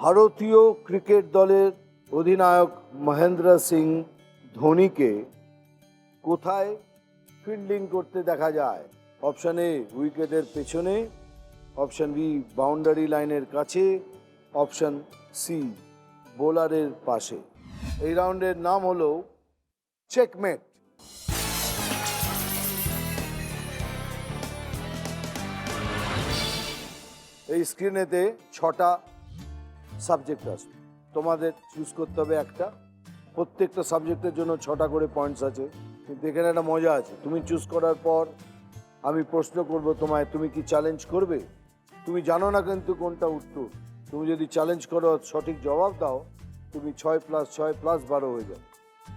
ভারতীয় ক্রিকেট দলের অধিনায়ক মহেন্দ্র সিং ধোনিকে কোথায় ফিল্ডিং করতে দেখা যায়? অপশন এ উইকেটের পেছনে, অপশন বি বাউন্ডারি লাইনের কাছে, অপশন সি বোলারের পাশে। এই রাউন্ডের নাম হলো চেকমেট। এই স্ক্রিনেতে 6টা সাবজেক্ট আসবে, তোমাদের চুজ করতে হবে একটা। প্রত্যেকটা সাবজেক্টের জন্য 6টা করে পয়েন্টস আছে, কিন্তু এখানে একটা মজা আছে। তুমি চুজ করার পর আমি প্রশ্ন করব তোমায়, তুমি কি চ্যালেঞ্জ করবে? তুমি জানো না কিন্তু কোনটা উত্তর। তুমি যদি চ্যালেঞ্জ করো, সঠিক জবাব দাও, তুমি 6+6+12 হয়ে যাবে,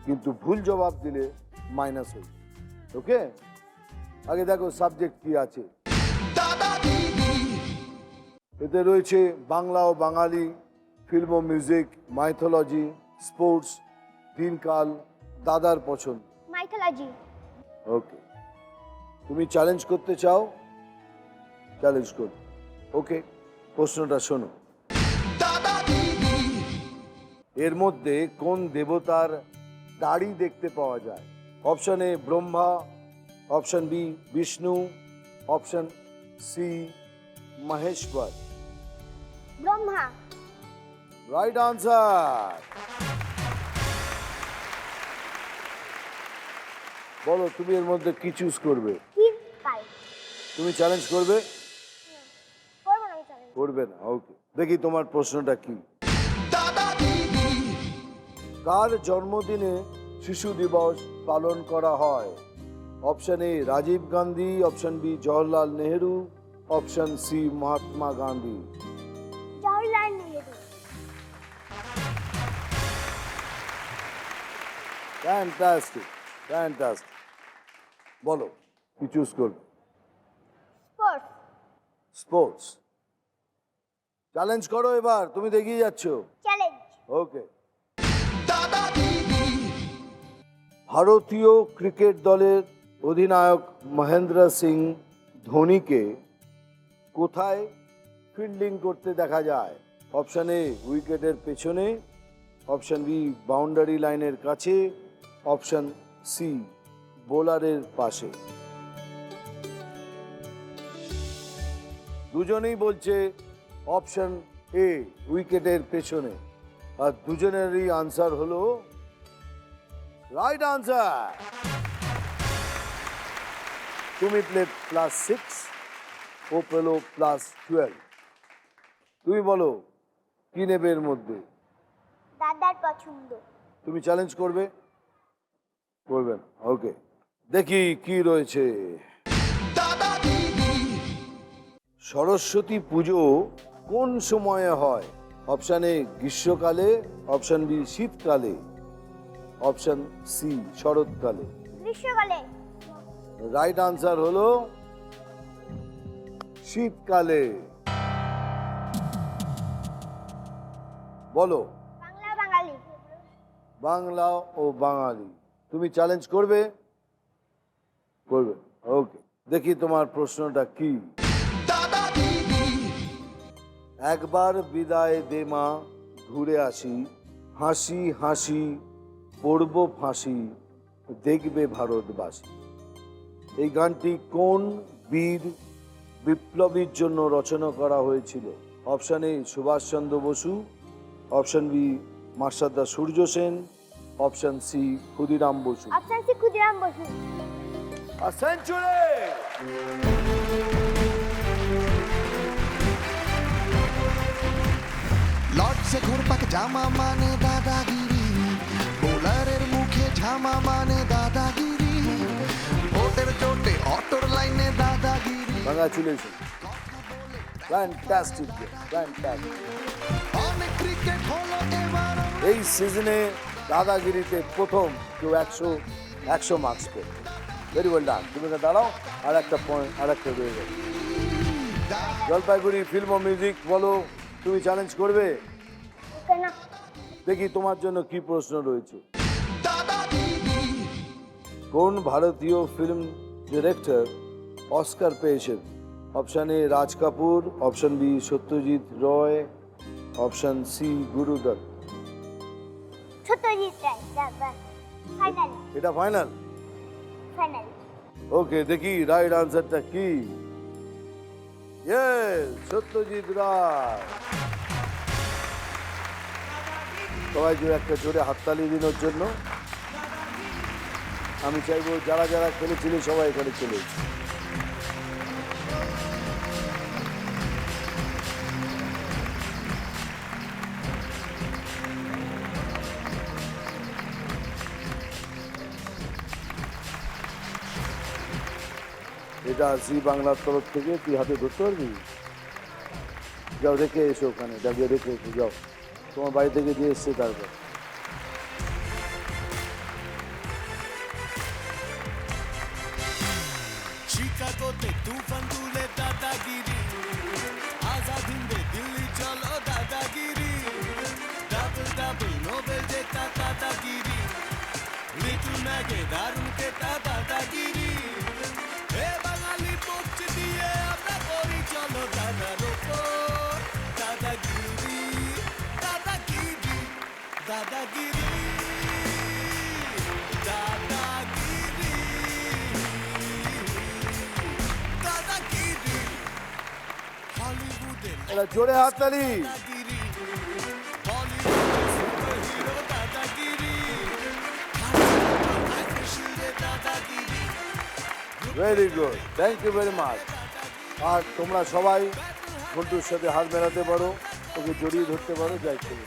কিন্তু ভুল জবাব দিলে মাইনাস হয়ে যাবে। ওকে, আগে দেখো সাবজেক্ট কি আছে। এতে রয়েছে বাংলা ও বাঙালি, ফিল্ম ও মিউজিক, মাইথোলজি, স্পোর্টস, দিনকাল, দাদার পছন্দ। মাইথোলজি। ওকে, তুমি চ্যালেঞ্জ করতে চাও? চ্যালেঞ্জ করো। ওকে, প্রশ্নটা শোনো। এর মধ্যে কোন দেবতার দাড়ি দেখতে পাওয়া যায়? Option A Brahma, option B Vishnu, option C Maheshwar. Brahma. Right answer. বলো, তুমি এর মধ্যে কি চুজ করবে? দিনকাল। তুমি চ্যালেঞ্জ করবে? করবো না, চ্যালেঞ্জ করবে না। ওকে, দেখি তোমার প্রশ্নটা কি। কার জন্মদিনে শিশু দিবস পালন করা হয়? Option A Rajiv Gandhi, option B Jawaharlal Nehru, option C Mahatma Gandhi. Jawaharlal Nehru. Fantastic, fantastic. বলো, কি চুজ করবে? স্পোর্টস। স্পোর্টস। চ্যালেঞ্জ করো এবার, তুমি দেখিয়ে যাচ্ছ। চ্যালেঞ্জ। ওকে। ভারতীয় ক্রিকেট দলের অধিনায়ক মহেন্দ্র সিং ধোনিকে কোথায় ফিল্ডিং করতে দেখা যায়? অপশন এ উইকেটের পেছনে, অপশন বি বাউন্ডারি লাইনের কাছে, অপশন সি বোলারের পাশে। দুজনেই বলছে অপশন এ উইকেটের পেছনে, আর দুজনেরই আনসার হলো রাইট আনসার। তুমি পেলে +6, ও পেল +12। তুমি বলো, কি নেবে এর মধ্যে? দাদার পছন্দ। তুমি চ্যালেঞ্জ করবে? করবে না। ওকে, দেখি কি রয়েছে। সরস্বতী পুজো কোন সময়ে হয়? অপশন এ গ্রীষ্মকালে, অপশন বি শীতকালে, অপশন সি শরৎকালে। গ্রীষ্মকালে। রাইট আনসার হলো শীতকালে। বলো, বাংলা বাঙালি। বাংলা ও বাঙালি। তুমি চ্যালেঞ্জ করবে? করবে। ওকে, দেখি তোমার প্রশ্নটা কি। একবার বিদায় দে মা, ঘুরে আসি, হাসি হাসি পড়ব ফাঁসি, দেখবে ভারতবাসী। এই গানটি কোন বীর বিপ্লবীর জন্য রচনা করা হয়েছিল? Option A Subhash Chandra Basu, option B Masterda Surya Sen, option C Khudiram Basu. Option C Khudiram Basu. A century! লর্ডসে ঘুরপাক জামা মানে দাদাগিরি, বোলারের মুখে ঝামা মানে দাদাগিরি, ভোটের জোটে অটোর লাইনে দাদাগিরি। Congratulations. Fantastic, fantastic. অনেক ক্রিকেট হলো এবার। এই সিজনে দাদাগিরিতে প্রথম কেউ 100 মার্কস পেল। Very well done. তুমি না দাঁড়াও, আর একটা পয়েন্ট, আর একটা রয়ে গেল। জলপাইগুড়ি ফিল্ম ও মিউজিক, বলো, তুমি চ্যালেঞ্জ করবে? ওকে না। দেখি তোমার জন্য কি প্রশ্ন রয়েছে। কোন ভারতীয় ফিল্ম ডিরেক্টর অস্কার পেয়েছেন? Option A Raj Kapoor, option B Satyajit Ray, option C Guru Dutt. Satyajit Ray final এটা ফাইনাল? ফাইনাল ওকে, দেখি রাইট আনসারটা কি। ইয়েস, সত্যজিৎ রায়। সবাই যে একটা জোরে হাততালি দিন ওর জন্য। আমি চাইবো যারা যারা খেলেছিল সবাই এখানে চলে এসেছে। এটা জি বাংলার তরফ থেকে, তুই হাতে ধরতে পারবি? যাও রেখে এসো, ওখানে দাঁড়িয়ে রেখে এসো, যাও। তোমার বাড়ি থেকে দিয়ে এসছে তারপর। শিকাগোতে তুফান তুলে দাদাগিরি, আজাদ হিন্দে দিল্লি চলো দাদাগিরি, ডাবল ডাবল নোবেল জেতা দাদাগিরি, ঋতু নাগে দারুণ কেটা দাদাগিরি, হে বাঙালি পক্ষ দিয়ে আমরা করি চলো দাদার ওপর দাদাগিরি, দাদাগিরি, দাদাগিরি, দাদাগিরি, দাদাগিরি, হলিউডের এটা জোরে হাততালি। দাদাগিরি, বলিউডের সুপারহিরো দাদাগিরি, ভারতীয় Dadagiri, very good, thank you very much. আর তোমরা সবাই ঘন্টুর সাথে হাত মেলাতে পারো, ওকে জড়িয়ে ধরতে পারো, যাই করো।